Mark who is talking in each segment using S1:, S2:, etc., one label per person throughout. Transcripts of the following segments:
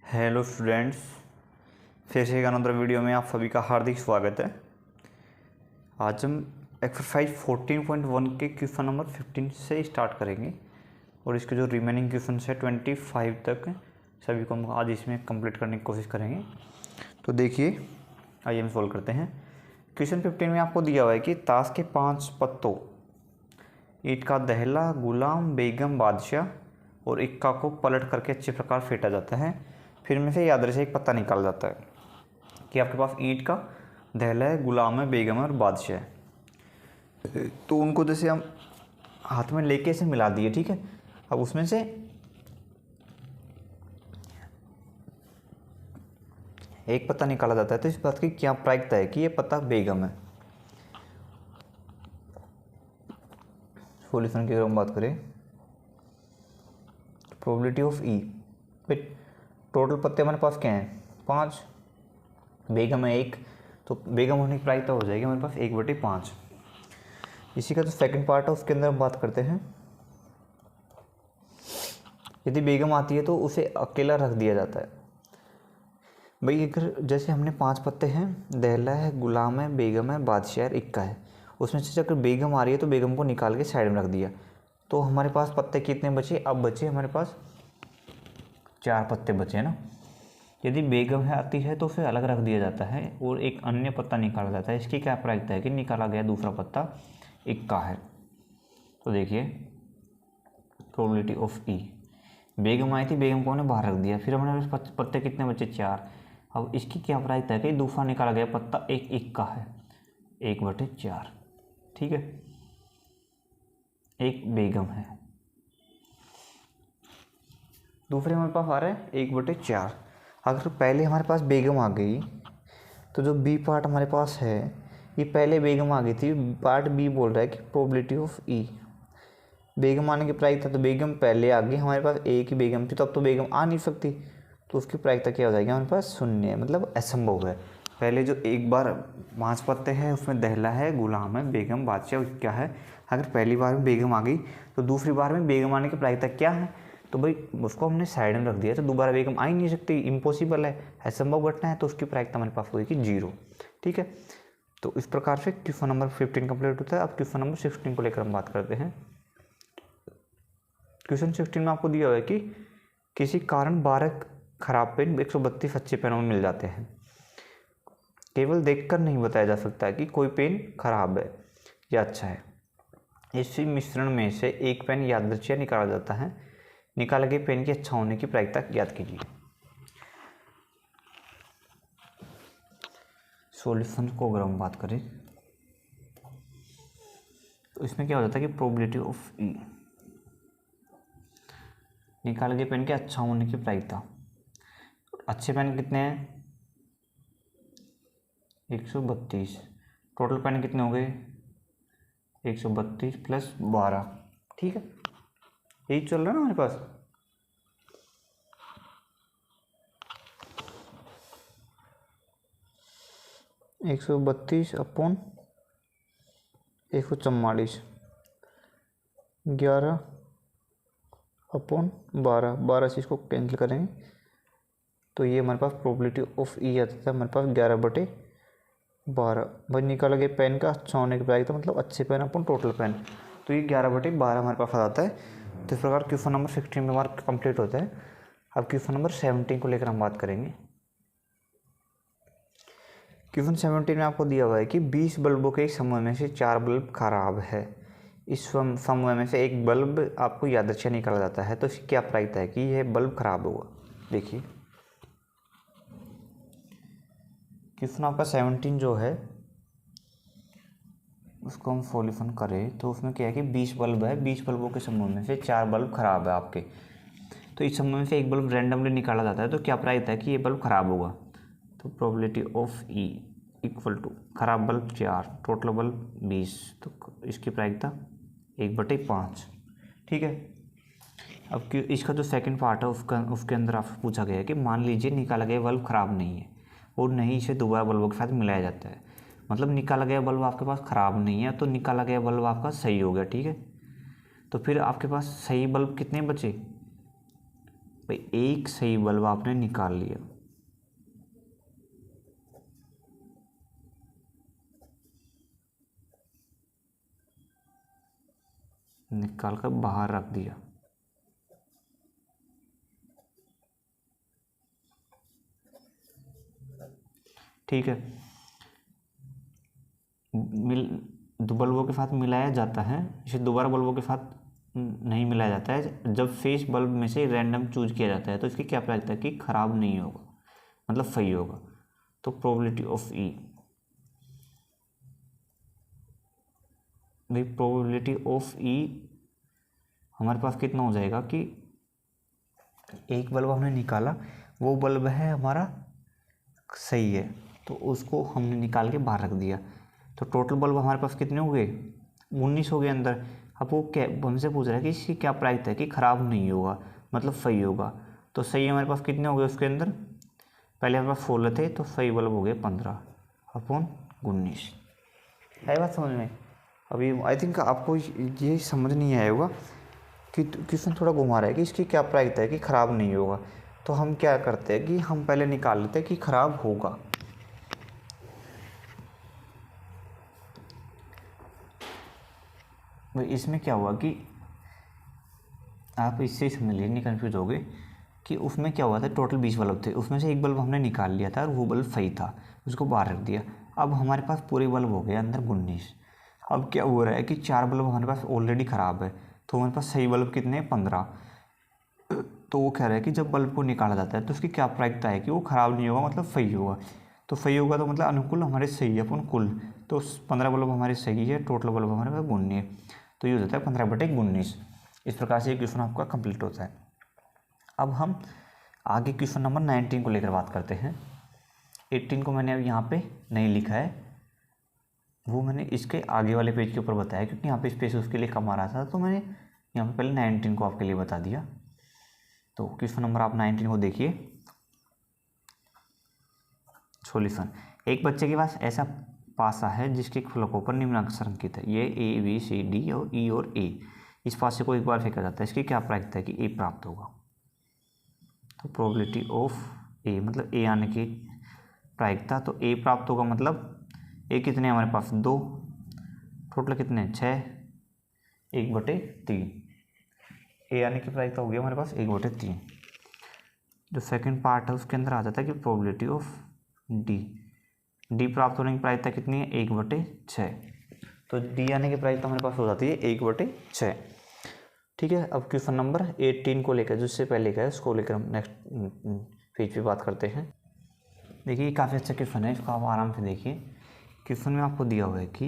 S1: Hello students, फिर से एक अनदर वीडियो में आप सभी का हार्दिक स्वागत है। आज हम एक्सरसाइज 14.1 के क्वेश्चन नंबर 15 से स्टार्ट करेंगे और इसके जो रिमेनिंग क्वेश्चन है 25 तक सभी को हम आज इसमें कंप्लीट करने की कोशिश करेंगे। तो देखिए, आइए हम सॉल्व करते हैं। क्वेश्चन 15 में आपको दिया हुआ है कि ताश के 5 पत्तों ईंट का दहला, गुलाम, बेगम, बादशाह और इक्का को पलट करके अच्छे प्रकार फेंटा जाता है। फिर में से याद से एक पत्ता निकाला जाता है कि आपके पास ईंट का दहला है, गुलाम है, बेगम है और बादशाह है। तो उनको जैसे हम हाथ में लेके से मिला दिए, ठीक है। अब उसमें से एक पत्ता निकाला जाता है, तो इस बात की क्या प्रायिकता है कि ये पत्ता बेगम है। सॉल्यूशन की अगर हम बात करें, प्रोबेबिलिटी ऑफ ई, टोटल पत्ते हमारे पास क्या हैं? 5, बेगम है 1, तो बेगम होने की प्रायिकता हो जाएगी हमारे पास 1/5। इसी का जो सेकंड पार्ट है उसके अंदर हम बात करते हैं। यदि बेगम आती है तो उसे अकेला रख दिया जाता है। भाई अगर जैसे हमने 5 पत्ते हैं, दहला है, गुलाम है, बेगम है, बादशाह है, इक्का है, उसमें से अगर बेगम आ रही है तो बेगम को निकाल के साइड में रख दिया, तो हमारे पास पत्ते कितने बचे? अब बचे हमारे पास 4 पत्ते बचे हैं ना। यदि बेगम है आती है तो उसे अलग रख दिया जाता है और एक अन्य पत्ता निकाला जाता है। इसकी क्या प्रायिकता है कि निकाला गया दूसरा पत्ता इक्का है। तो देखिए, प्रोबेबिलिटी ऑफ ई, बेगम आई थी, बेगम को हमने बाहर रख दिया, फिर हमारे पास पत्ते कितने बचे? 4। अब इसकी क्या प्रायिकता है कि दूसरा निकाला गया पत्ता एक इक्का है, 1/4, ठीक है। एक बेगम है, दूसरे हमारे पास आ रहा है 1/4। अगर पहले हमारे पास बेगम आ गई तो जो बी पार्ट हमारे पास है, ये पहले बेगम आ गई थी, पार्ट बी बोल रहा है कि प्रोबेबिलिटी ऑफ ई, बेगम आने की प्रायिकता, तो बेगम पहले आ गई, हमारे पास एक ही बेगम थी, तो अब तो बेगम आ नहीं सकती, तो उसकी प्रायिकता क्या हो जाएगी? हमारे पास 0, मतलब असंभव है। पहले जो एक बार 5 पत्ते हैं उसमें दहला है, गुलाम है, बेगम, बादशाह क्या है, अगर पहली बार में बेगम आ गई तो दूसरी बार में बेगम आने की प्रायिकता क्या है? तो भाई उसको हमने साइड में रख दिया, तो दोबारा बेगम आ ही नहीं सकती, इम्पॉसिबल है, असंभव घटना है, तो उसकी प्रायिकता हमारे पास होगी 0, ठीक है। तो इस प्रकार से क्वेश्चन नंबर 15 कंप्लीट होता है। अब क्वेश्चन नंबर 16 को लेकर हम बात करते हैं। क्वेश्चन 16 में आपको दिया हुआ है कि किसी कारण 12 खराब पेन 132 अच्छे पेनों में मिल जाते हैं। केवल देखकर नहीं बताया जा सकता कि कोई पेन खराब है या अच्छा है। इसी मिश्रण में से एक पेन यादृच्छिक निकाला जाता है। निकाले गए पेन की अच्छा होने की प्रायिकता ज्ञात कीजिए। सॉल्यूशन को अगर हम बात करें तो इसमें क्या हो जाता है कि प्रोबेबिलिटी ऑफ ई, निकाले गए पेन के अच्छा होने की प्रायिकता, अच्छे पेन कितने हैं? 132, टोटल पेन कितने हो गए? 132 + 12, ठीक है। यही चल रहा है ना हमारे पास। एक 132 अपॉन 144, 11 अपॉन 12 से इसको कैंसिल करेंगे तो ये हमारे पास प्रोबेबिलिटी ऑफ ई आता था हमारे पास 11/12। भाई निकाला गया पेन का अच्छा होने की प्रायिकता, मतलब अच्छे पेन अपन टोटल पेन, तो ये 11/12 हमारे पास आ जाता है। तो इस प्रकार क्वेश्चन नंबर 16 में मार्क कंप्लीट होता है। अब क्वेश्चन नंबर 17 को लेकर हम बात करेंगे। क्वेश्चन 17 में आपको दिया हुआ है कि 20 बल्बों के एक समूह में से 4 बल्ब खराब है। इस समूह में से एक बल्ब आपको यादृच्छिक निकाला जाता है, तो इसकी क्या प्रायिकता है कि यह बल्ब खराब होगा। देखिए, क्वेश्चन आपका 17 जो है उसको हम सॉल्यूशन करें तो उसमें क्या है कि 20 बल्ब है, 20 बल्बों के समूह में से 4 बल्ब खराब है आपके, तो इस समूह में से एक बल्ब रैंडमली निकाला जाता है, तो क्या प्रायिकता है कि ये बल्ब खराब होगा। तो probability of E equal to खराब बल्ब 4, टोटल बल्ब 20, तो इसकी प्रायिकता 1/5, ठीक है। अब इसका जो सेकंड पार्ट है उसके अंदर आपसे पूछा गया है कि मान लीजिए निकाला गया बल्ब खराब नहीं है और नहीं इसे दोबारा बल्बों के साथ मिलाया जाता है, मतलब निकाला गया बल्ब आपके पास खराब नहीं है, तो निकाला गया बल्ब आपका सही हो गया, ठीक है। तो फिर आपके पास सही बल्ब कितने बचे? भाई एक सही बल्ब आपने निकाल लिया, निकाल कर बाहर रख दिया, ठीक है। दो बल्बों के साथ मिलाया जाता है, इसे दोबारा बल्बों के साथ नहीं मिलाया जाता है। जब फेस बल्ब में से रैंडम चूज किया जाता है तो इसकी क्या प्रायिकता है कि खराब नहीं होगा, मतलब सही होगा। तो प्रोबेबिलिटी ऑफ ई, भाई प्रोबेबिलिटी ऑफ ई हमारे पास कितना हो जाएगा कि एक बल्ब हमने निकाला, वो बल्ब है हमारा सही है, तो उसको हमने निकाल के बाहर रख दिया, तो टोटल बल्ब हमारे पास कितने हो गए, 19 हो गए अंदर। अब वो क्या हमसे पूछ रहा है कि इसकी क्या प्रायिकता है कि खराब नहीं होगा, मतलब सही होगा। तो सही हमारे पास कितने हो गए उसके अंदर, पहले हमारे पास 16 थे, तो सही बल्ब हो गए 15/19। है बात समझ में? अभी आई थिंक आपको ये समझ नहीं आया होगा कि क्वेश्चन थोड़ा घुमा रहा है कि इसकी क्या प्रायिकता है कि ख़राब नहीं होगा। तो हम क्या करते हैं कि हम पहले निकाल लेते हैं कि ख़राब होगा। इसमें क्या हुआ कि आप इससे समझ लीजिए, नहीं कन्फ्यूज हो गए कि उसमें क्या हुआ था, टोटल 20 बल्ब थे, उसमें से एक बल्ब हमने निकाल लिया था और वो बल्ब सही था, उसको बाहर रख दिया। अब हमारे पास पूरे बल्ब हो गए अंदर 19। अब क्या हो रहा है कि 4 बल्ब हमारे पास ऑलरेडी ख़राब है, तो हमारे पास सही बल्ब कितने हैं, 15। तो वो कह रहा है कि जब बल्ब को निकाला जाता है तो उसकी क्या प्रायिकता है कि वो ख़राब नहीं होगा, मतलब सही होगा। तो सही होगा तो मतलब अनुकूल हमारे सही है अपन कुल, तो 15 बल्ब हमारे सही है, टोटल बल्ब हमारे पास 19 है, तो ये हो जाता है 15/19। इस प्रकार से ये क्वेश्चन आपका कंप्लीट होता है। अब हम आगे क्वेश्चन नंबर 19 को लेकर बात करते हैं। 18 को मैंने अब यहाँ पे नहीं लिखा है, वो मैंने इसके आगे वाले पेज के ऊपर बताया, क्योंकि यहाँ पे स्पेस उसके लिए कम आ रहा था, तो मैंने यहाँ पे पहले 19 को आपके लिए बता दिया। तो क्वेश्चन नंबर आप 19 को देखिए। सॉल्यूशन, एक बच्चे के पास ऐसा पासा है जिसके फलकों पर निम्नाक्षर अंकित है, ये ए बी सी डी और ई और ए। इस पासे को एक बार फेंका जाता है, इसकी क्या प्रायिकता है कि ए प्राप्त होगा। तो प्रोबेबिलिटी ऑफ ए, मतलब ए आने की प्रायिकता, तो ए प्राप्त होगा मतलब ए कितने हमारे पास 2, टोटल कितने 6, 1/3। ए आने की प्रायिकता होगी हमारे पास 1/3। जो सेकंड पार्ट है उसके अंदर आ जाता है कि प्रोबेबिलिटी ऑफ डी, डी प्राप्त होने की प्रायिकता कितनी है 1/6, तो डी आने की प्रायिकता हमारे पास हो जाती है 1/6। ठीक है। अब क्वेश्चन नंबर 18 को लेकर, जिससे पहले का है उसको लेकर हम नेक्स्ट पेज पे बात करते हैं। देखिए काफ़ी अच्छा क्वेश्चन है, इसको आप आराम से देखिए। क्वेश्चन में आपको दिया हुआ है कि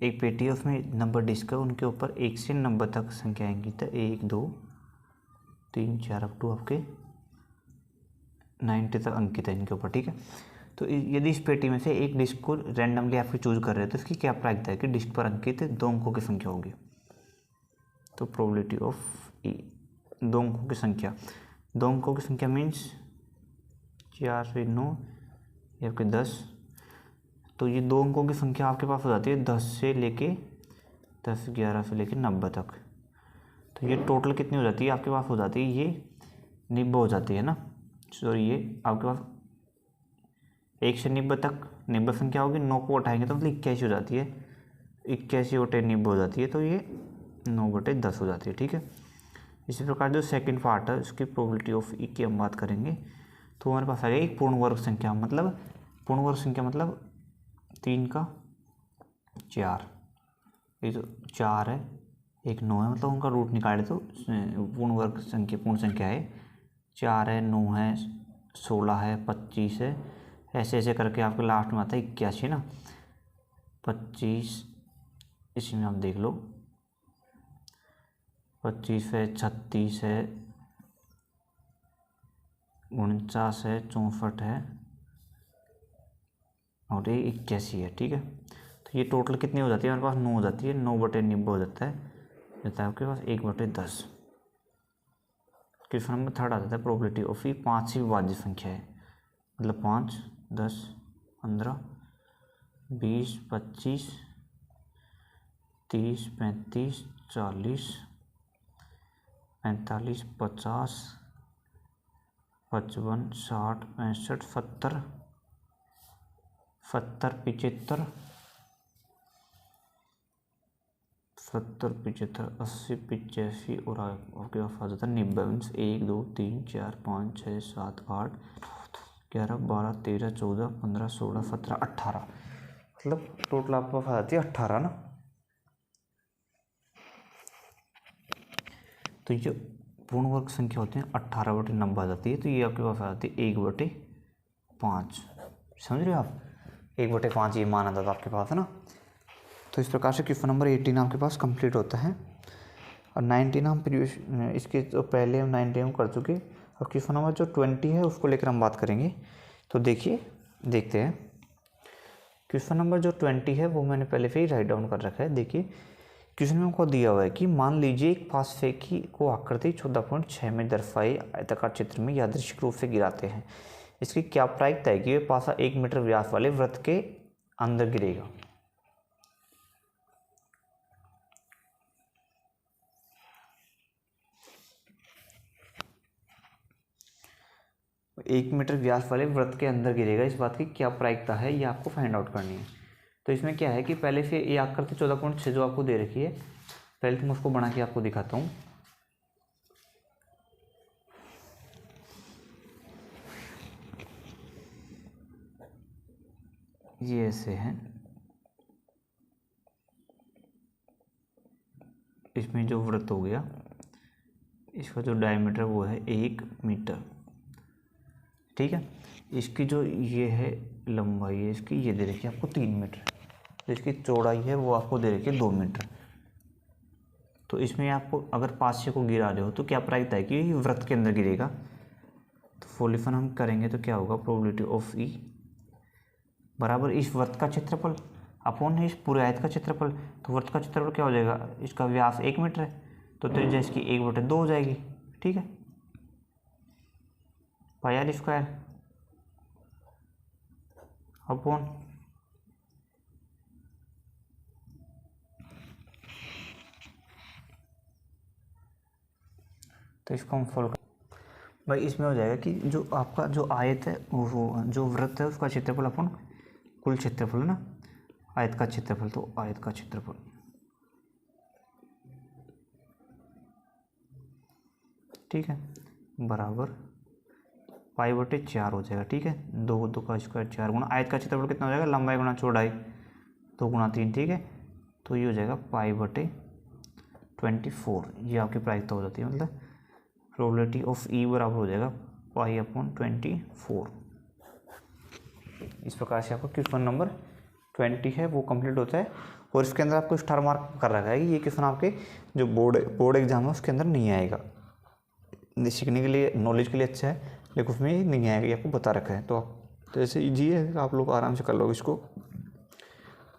S1: एक पेटी है, उसमें नंबर डिस्क है, उनके ऊपर 1 से 90 तक संख्या अंकित है, 1 2 3 4 अप टू आपके 90 तक अंकित है इनके ऊपर। ठीक है। तो यदि इस पेटी में से एक डिस्क को रैंडमली आपके चूज कर रहे हैं तो इसकी क्या प्रायिकता है कि डिस्क पर अंकित 2 अंकों की संख्या होगी। तो प्रोबेबिलिटी ऑफ ई, 2 अंकों की संख्या, 2 अंकों की संख्या मीन्स 4 से 9 या आपके 10, तो ये 2 अंकों की संख्या आपके पास हो जाती है 10 से लेके 10 11 से लेके 90 तक। तो ये टोटल कितनी हो जाती है आपके पास, हो जाती है ये 90 हो जाती है ना। सॉरी, ये आपके पास 1 से 90 तक 90 संख्या होगी, 9 को उठाएंगे तो मतलब 81 हो जाती है, 81/90 हो जाती है, तो ये 9/10 हो जाती है। ठीक है। इसी प्रकार जो सेकंड पार्ट है उसकी प्रोबेबिलिटी ऑफ ई की हम बात करेंगे, तो हमारे पास आ गया एक पूर्ण वर्ग संख्या, मतलब पूर्ण वर्ग संख्या मतलब 3 का 4, ये जो 4 है एक 9 है, मतलब उनका रूट निकाले तो पूर्ण वर्ग संख्या, पूर्ण संख्या है 4 है 9 है 16 है 25 है, ऐसे ऐसे करके आपके लास्ट में आता है 81 ना, 25, इसमें आप देख लो 25 है 36 है 49 है 64 है और ये 81 है। ठीक है। तो ये टोटल कितनी हो जाती है हमारे पास, 9 हो जाती है, 9/90 हो जाता है आपके पास 1/10। क्वेश्चन नंबर 3 आ जाता है प्रोबेबिलिटी ऑफ ई 5 से विभाज्य संख्या है, मतलब 5 10 15 20 25 30 35 40 45, 50, 55, 60, 65, 70, 70, 75, 70, 75, 80, 85 और आपके पास आ जाता है 90। 1 2 3 4 5 6 7 8 11 12 13 14 15 16 17 18, मतलब टोटल आपके पास आ जाती है 18 ना। तो ये पूर्ण वर्ग संख्या होती है 18/90 आ जाती है। तो ये आपके पास आ जाती है 1/5। समझ रहे हो आप, 1/5 ये मान आता था आपके पास, है ना। तो इस प्रकार से क्वेश्चन नंबर 18 आपके पास कंप्लीट होता है। और 19 हम प्रीवियस इसके तो पहले हम 19 हम कर चुके। और क्वेश्चन नंबर जो 20 है उसको लेकर हम बात करेंगे। तो देखिए, देखते हैं। क्वेश्चन नंबर जो 20 है वो मैंने पहले से ही राइट डाउन कर रखा है। देखिए क्वेश्चन में हमको दिया हुआ है कि मान लीजिए एक फास्फेकी को आकृति 14.6 में दर्शाई आयताकार चित्र में यादृच्छिक रूप से गिराते हैं। इसकी क्या प्रायिकता है कि वह पासा 1 मीटर व्यास वाले वृत्त के अंदर गिरेगा। एक मीटर व्यास वाले वृत्त के अंदर गिरेगा, इस बात की क्या प्रायिकता है ये आपको फाइंड आउट करनी है। तो इसमें क्या है कि पहले से ये आकृति 14.6 जो आपको दे रखी है, पहले तो मैं उसको बना के आपको दिखाता हूँ। ये ऐसे है, इसमें जो वृत्त हो गया इसका जो डायमीटर वो है 1 मीटर, ठीक है। इसकी जो ये है लंबाई है इसकी, ये दे रखी है आपको 3 मीटर। इसकी चौड़ाई है वो आपको दे रखी है 2 मीटर। तो इसमें आपको अगर पासे को गिरा रहे हो तो क्या प्रायिकता है कि वृत्त के अंदर गिरेगा। तो फोलिफन हम करेंगे तो क्या होगा, प्रोबेबिलिटी ऑफ ई बराबर इस वृत्त का क्षेत्रफल अपॉन है इस पूरे आयत का क्षेत्रफल। तो वृत्त का क्षेत्रफल क्या हो जाएगा, इसका व्यास 1 मीटर है तो त्रिज्या इसकी 1/2 हो जाएगी, ठीक है। पाई आर स्क्वायर अपॉन तो इसको हम फॉलो भाई इसमें हो जाएगा कि जो आपका जो आयत है वो जो वृत्त है उसका क्षेत्रफल अपन कुल क्षेत्रफल है ना, आयत का क्षेत्रफल, तो आयत का क्षेत्रफल ठीक है बराबर पाई/4 हो जाएगा, ठीक है। 2 का स्क्वायर 4 गुना आयत का क्षेत्रफल कितना हो जाएगा, लंबाई गुना चौड़ाई 2 गुना 3, ठीक है। तो ये हो जाएगा पाई/24, ये आपकी प्रायिकता हो जाती है, मतलब प्रोबेबिलिटी ऑफ ई बराबर हो जाएगा पाई/24। इस प्रकार से आपका क्वेश्चन नंबर 20 है वो कंप्लीट होता है। और इसके अंदर आपको स्टार मार्क कर रखा है कि ये क्वेश्चन आपके जो बोर्ड एग्जाम है उसके अंदर नहीं आएगा। सीखने के लिए, नॉलेज के लिए अच्छा है, लेकिन उसमें ये नहीं आएगा, ये आपको बता रखा है। तो आप तो ऐसे ईजी है, आप लोग आराम से कर लोगे इसको।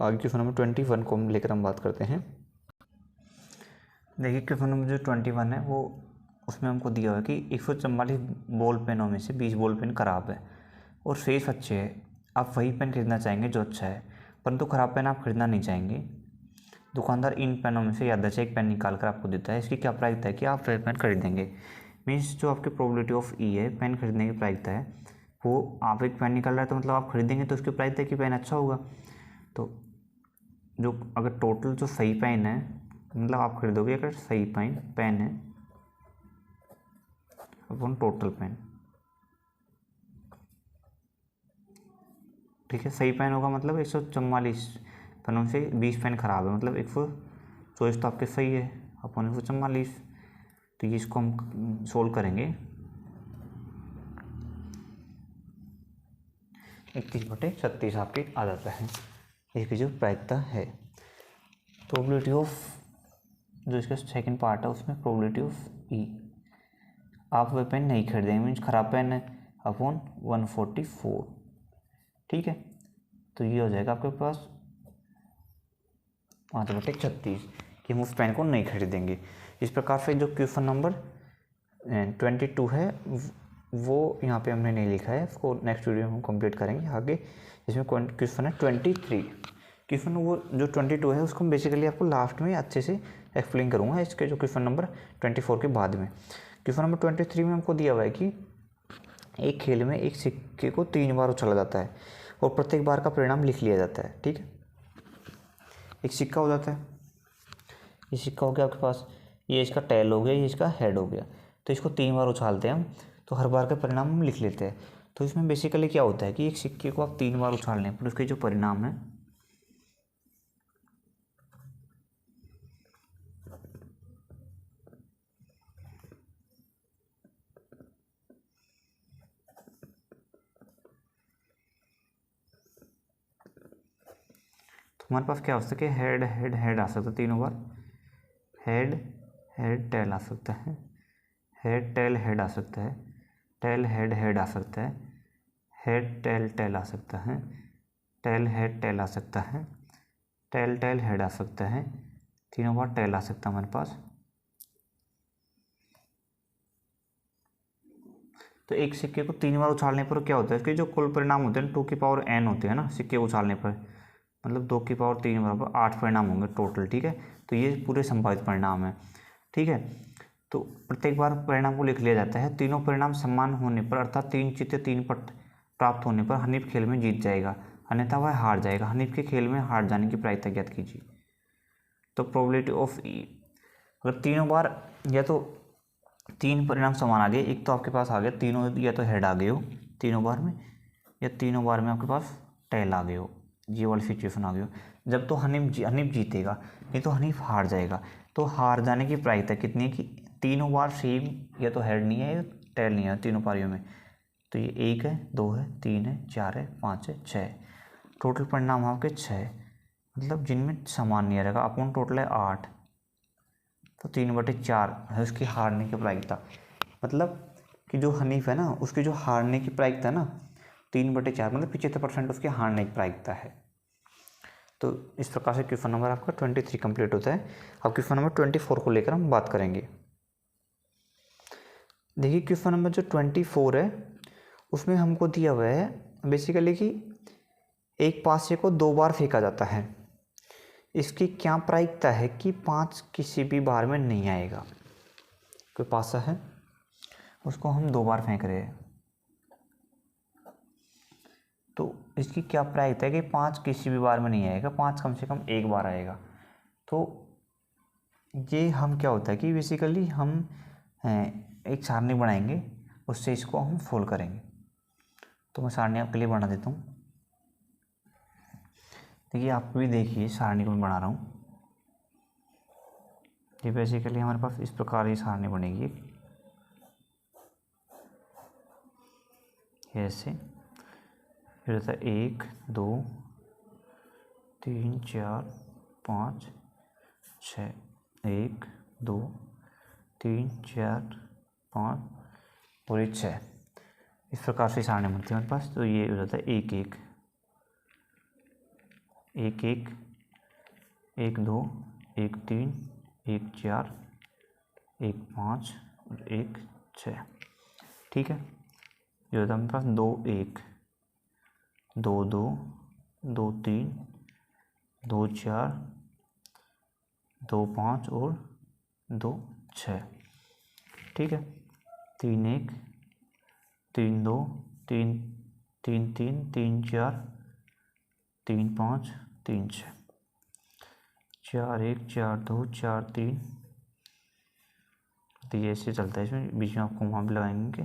S1: आगे क्वेश्चन नंबर 21 को लेकर हम बात करते हैं। देखिए क्वेश्चन नंबर जो 21 है वो उसमें हमको दिया हुआ है कि 144 बॉल पेनों में से 20 बॉल पेन खराब है और शेष अच्छे है। आप वही पेन खरीदना चाहेंगे जो अच्छा है, परंतु खराब पेन आप खरीदना नहीं चाहेंगे। दुकानदार इन पेनों में से यादृच्छिक एक पेन निकाल कर आपको देता है। इसकी क्या प्रायिकता है कि आप पेन खरीदेंगे। मीन्स जो आपकी प्रोबेबिलिटी ऑफ ई है पेन खरीदने की प्रायिकता है, वो आप एक पेन निकाल रहा है तो मतलब आप खरीदेंगे तो उसकी प्रायिकता है कि पेन अच्छा होगा। तो जो अगर टोटल जो सही पेन है, मतलब आप खरीदोगे अगर सही पेन है अपन टोटल पेन, ठीक है। सही पेन होगा मतलब 144 पेनों से 20 पेन खराब है, मतलब 124 तो आपके सही है अपन 144। तो ये इसको हम सोल्व करेंगे 31/36 आपके आ जाता है। इसकी जो प्रायिकता है प्रोबेबिलिटी ऑफ जो इसका सेकंड पार्ट है उसमें प्रोबेबिलिटी ऑफ ई, आप वह पेन नहीं खरीदेंगे मीन्स खराब पेन है अपॉन 144, ठीक है। तो ये हो जाएगा आपके पास 5/36 कि हम उस पेन को नहीं खरीदेंगे। इस प्रकार से जो क्वेश्चन नंबर 22 है वो यहाँ पे हमने नहीं लिखा है, उसको नेक्स्ट वीडियो में हम कंप्लीट करेंगे आगे। इसमें क्वेश्चन है 23 क्वेश्चन वो जो 22 है उसको हम बेसिकली आपको लास्ट में अच्छे से एक्सप्लेन करूँगा इसके जो क्वेश्चन नंबर 24 के बाद में। क्वेश्चन नंबर 23 में हमको दिया हुआ है कि एक खेल में एक सिक्के को 3 बार उछाला जाता है और प्रत्येक बार का परिणाम लिख लिया जाता है। ठीक है, एक सिक्का हो जाता है, ये सिक्का हो गया आपके पास, ये इसका टेल हो गया, ये इसका हेड हो गया। तो इसको 3 बार उछालते हैं हम, तो हर बार का परिणाम हम लिख लेते हैं। तो इसमें बेसिकली क्या होता है कि एक सिक्के को आप 3 बार उछालने पर उसके जो परिणाम है तो हमारे पास क्या हो सकता है कि हेड हेड हेड आ सकता है 3 बार, हेड हेड टेल आ सकता है, हेड टेल हेड आ सकता है, टेल हेड हेड आ सकता है, हेड टेल टेल आ सकता है, टेल हेड टेल आ सकता है, टेल टेल हेड आ सकता है, 3 बार टेल आ सकता है हमारे पास। तो एक सिक्के को 3 बार उछालने पर क्या होता है कि जो कुल परिणाम होते हैं 2 की पावर n होते हैं ना सिक्के उछालने पर, मतलब 2 की पावर 3 बराबर 8 परिणाम होंगे टोटल। ठीक है, तो ये पूरे संभावित परिणाम है। ठीक है, तो प्रत्येक बार परिणाम को लिख लिया जाता है। तीनों परिणाम समान होने पर अर्थात 3 चित्ते 3 पट प्राप्त होने पर हनीफ खेल में जीत जाएगा, अन्यथा वह हार जाएगा। हनीफ के खेल में हार जाने की प्रायिकता ज्ञात कीजिए। तो प्रोबेबिलिटी ऑफ अगर तीनों बार या तो 3 परिणाम समान आ गए, एक तो आपके पास आ गया तीनों, या तो हेड आ गए हो तीनों बार में, या तीनों बार में आपके पास टेल आ गए हो, ये वाली सिचुएशन आ गई हो, जब तो हनीफ जीतेगा, नहीं तो हनीफ हार जाएगा। तो हार जाने की प्रायिकता कितनी है कि तीनों बार सेम, या तो हेड नहीं है या टेल नहीं है तीनों पारियों में। तो ये 1 है, 2 है, 3 है, 4 है, 5 है, 6 है, टोटल परिणाम आपके 6, मतलब जिनमें समान नहीं रहेगा। अपन टोटल है 8, तो 3/4 है उसकी हारने की प्रायिकता। मतलब कि जो हनीफ है ना उसकी जो हारने की प्रायिकता है ना 3/4, मतलब 75% उसके हारने की प्रायिकता है। तो इस प्रकार से क्वेश्चन नंबर आपका 23 कंप्लीट होता है। अब क्वेश्चन नंबर 24 को लेकर हम बात करेंगे। देखिए क्वेश्चन नंबर जो 24 है उसमें हमको दिया हुआ है बेसिकली कि एक पासे को 2 बार फेंका जाता है, इसकी क्या प्रायिकता है कि 5 किसी भी बार में नहीं आएगा। कोई पासा है उसको हम 2 बार फेंक रहे हैं, तो इसकी क्या प्रायिकता है कि 5 किसी भी बार में नहीं आएगा, 5 कम से कम एक बार आएगा। तो ये हम क्या होता है कि बेसिकली हम एक सारणी बनाएंगे, उससे इसको हम फोल्ड करेंगे। तो मैं सारणी आपके लिए बना देता हूँ। देखिए आप भी देखिए सारणी को मैं बना रहा हूँ। ये बेसिकली हमारे पास इस प्रकार की सारणी बनेगी, ऐसे फिर होता है 1 2 3 4 5 6, 1 2 3 4 5 और ये 6, इस प्रकार से सारणी बनती है हमारे पास। तो ये हो जाता है 1 1 1 1 1 2 1 3 1 4 1 5 और 1 6। ठीक है, ये होता है हमारे पास 2 1 2 2 2 3 2 4 2 5 और 2 6। ठीक है, 3 1 3 2 3 3 3 3 4 3 5 3 6, 4 1 4 2 4 3। तो ये ऐसे चलता है, इसमें बीच में आपको वहाँ भी लगाएंगे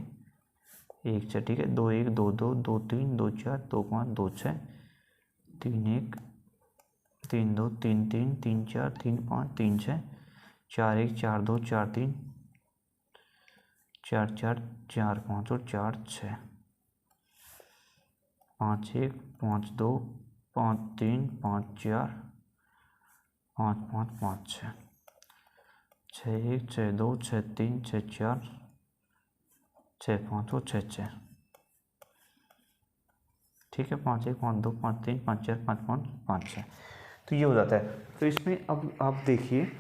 S1: 1 6। ठीक है, 2 1 2 2 2 3 2 4 2 5 2 6 3 1 3 2 3 3 3 4 3 5 3 6 4 1 4 2 4 3 4 4 4 5 और 4 6 5 1 5 2 5 3 5 4 5 5 5 6 6 1 6 2 6 3 6 4 6 5 और 6 6। ठीक है, 5 1 5 2 5 3 5 4 5 5 5 6। तो ये हो जाता है। तो इसमें अब आप देखिए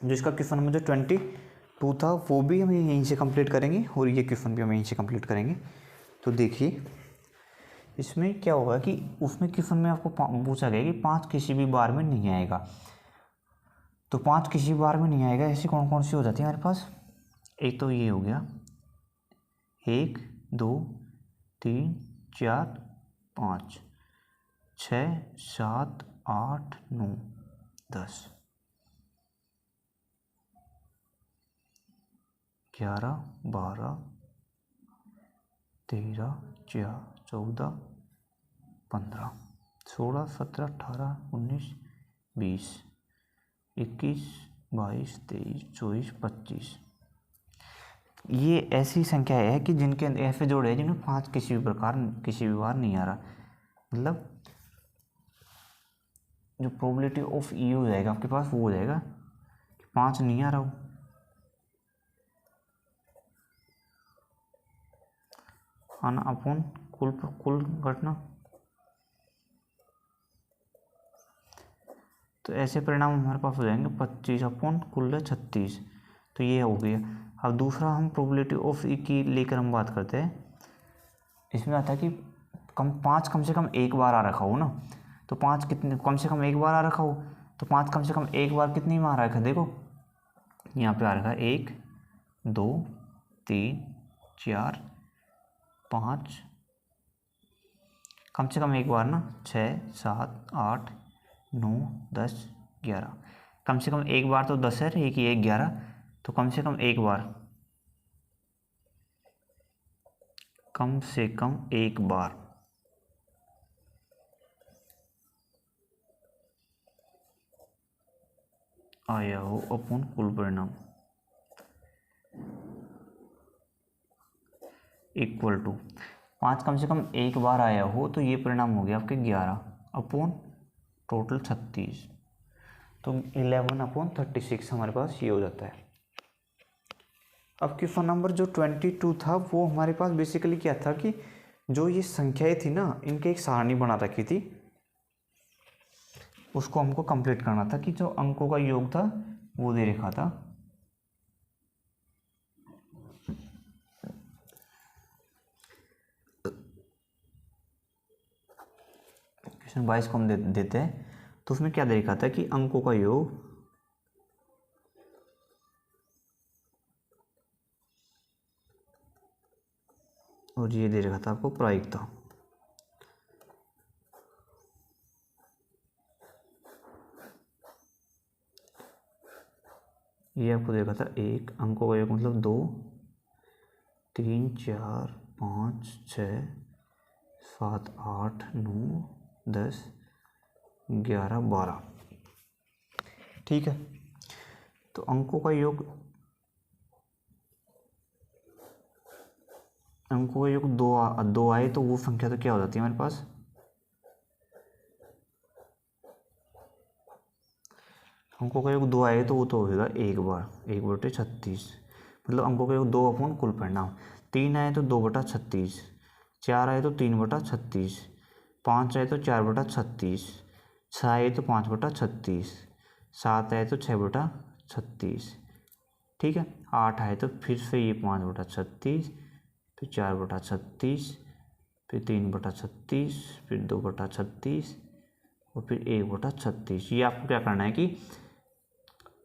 S1: जिसका क्वेश्चन नंबर जो 22 था वो भी हम यहीं से कंप्लीट करेंगे और ये क्वेश्चन भी हम यहीं से कंप्लीट करेंगे। तो देखिए इसमें क्या होगा कि उसमें क्वेश्चन में आपको पूछा गया कि 5 किसी भी बार में नहीं आएगा। तो 5 किसी बार में नहीं आएगा। ऐसी कौन कौन सी हो जाती है हमारे पास? एक तो ये हो गया 1 2 3 4 5 6 7 8 9 10 11 12 13 14 15 16 17 18 19 20 21 22 23 24 25। ये ऐसी संख्या है कि जिनके ऐसे जोड़े हैं जिनमें 5 किसी भी बार नहीं आ रहा। मतलब जो प्रोबेबिलिटी ऑफ ई हो जाएगा आपके पास वो हो जाएगा कि 5 नहीं आ रहा हो, आना अपॉन कुल घटना। तो ऐसे परिणाम हमारे पास हो जाएंगे 25 अपॉन कुल है 36। तो ये हो गया। अब दूसरा हम प्रोबेबिलिटी ऑफ ई की लेकर हम बात करते हैं। इसमें आता है कि 5 कम से कम एक बार आ रखा हो ना। तो 5 कितने कम से कम एक बार आ रखा हो, तो 5 कम से कम एक बार कितनी बार आ रखा है? देखो यहाँ पे आ रखा है 1 2 3 4 5, कम से कम एक बार ना 6 7 8 9 10 11। कम से कम एक बार तो 10 है, एक ही 11। तो कम से कम एक बार, कम से कम एक बार आया हो अपॉन कुल परिणाम इक्वल टू 5 कम से कम एक बार आया हो, तो ये परिणाम हो गया आपके 11 अपॉन टोटल 36। तो 11 अपॉन 36 हमारे पास ये हो जाता है। अब क्वेश्चन नंबर जो 22 था वो हमारे पास बेसिकली क्या था कि जो ये संख्याएं थी ना, इनके एक सारणी बना रखी थी, उसको हमको कंप्लीट करना था कि जो अंकों का योग था वो दे रखा था। क्वेश्चन 22 को हम देते हैं। तो उसमें क्या दे रखा था कि अंकों का योग और ये दे रखा था आपको प्रायिकता। ये आपको दे रखा था 1 अंकों का योग मतलब 2 3 4 5 6 7 8 9 10 11 12। ठीक है। तो अंकों का योग दो आए तो वो संख्या तो क्या हो जाती है हमारे पास? अंकों का योग 2 आए तो वो तो होगा एक बार 1/36। मतलब अंकों का योग 2 अपॉन कुल परिणाम। 3 आए तो 2/36, 4 आए तो 3/36, 5 आए तो 4/36, 6 आए तो 5/36, 7 आए तो 6/36। ठीक है। 8 आए तो फिर से ये 5/36, फिर 4/36, फिर 3/36, फिर 2/36 और फिर 1/36। ये आपको क्या करना है कि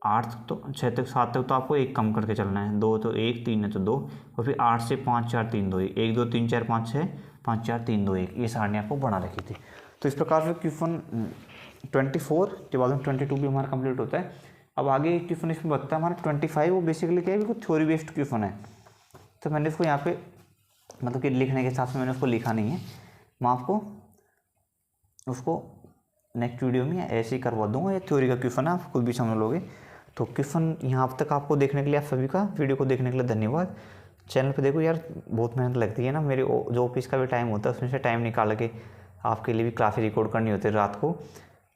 S1: 8 तो 6 तक 7 तक तो आपको एक कम करके चलना है। 2 तो 1, 3 है तो 2, और फिर 8 से 5 4 3 2 1 2 3 4 5 6 5 4 3 2 1, ये सारणी आपको बना रखी थी। तो इस प्रकार से क्वेश्चन 24 के बाद में 22 भी हमारा कंप्लीट होता है। अब आगे क्वेश्चन इसमें बचता है हमारा 25। वो बेसिकली क्या है, बिल्कुल थ्योरी बेस्ड क्वेश्चन है। तो मैंने इसको यहाँ पे मतलब कि लिखने के हिसाब से मैंने उसको लिखा नहीं है, मैं आपको उसको नेक्स्ट वीडियो में ऐसे ही करवा दूंगा। ये थ्योरी का क्वेश्चन है, आप खुद भी समझ लोगे। तो क्वेश्चन यहाँ तक आपको देखने के लिए, आप सभी का वीडियो को देखने के लिए धन्यवाद। चैनल पे देखो यार, बहुत मेहनत लगती है ना, मेरे जो ऑफिस का भी टाइम होता है उसमें से टाइम निकाल के आपके लिए भी क्लासेस रिकॉर्ड करनी होती है रात को।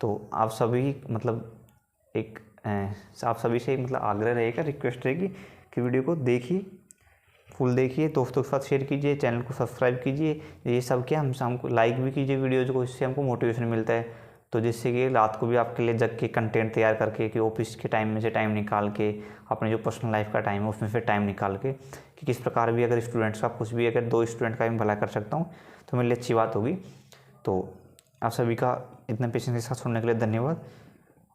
S1: तो आप सभी मतलब आप सभी से मतलब आग्रह रहेगा, रिक्वेस्ट रहेगी कि वीडियो को देखिए, फुल देखिए, दोस्तों के साथ शेयर कीजिए, चैनल को सब्सक्राइब कीजिए। ये सब क्या हम हमको लाइक भी कीजिए वीडियोज़ को, इससे हमको मोटिवेशन मिलता है। तो जिससे कि रात को भी आपके लिए जग के कंटेंट तैयार करके कि ऑफिस के टाइम में से टाइम निकाल के, अपने जो पर्सनल लाइफ का टाइम है उसमें से टाइम निकाल के, कि किस प्रकार भी अगर स्टूडेंट्स का कुछ भी, अगर 2 स्टूडेंट का भी भला कर सकता हूँ तो मेरे लिए अच्छी बात होगी। तो आप सभी का इतने पेशेंस के साथ सुनने के लिए धन्यवाद।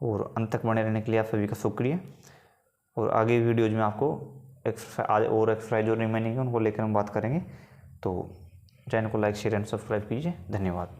S1: और अंत तक बने रहने के लिए आप सभी का शुक्रिया। और आगे वीडियोज में आपको एक्सरसाइज और रिमेनिंग है उनको लेकर हम बात करेंगे। तो चैनल को लाइक शेयर एंड सब्सक्राइब कीजिए। धन्यवाद।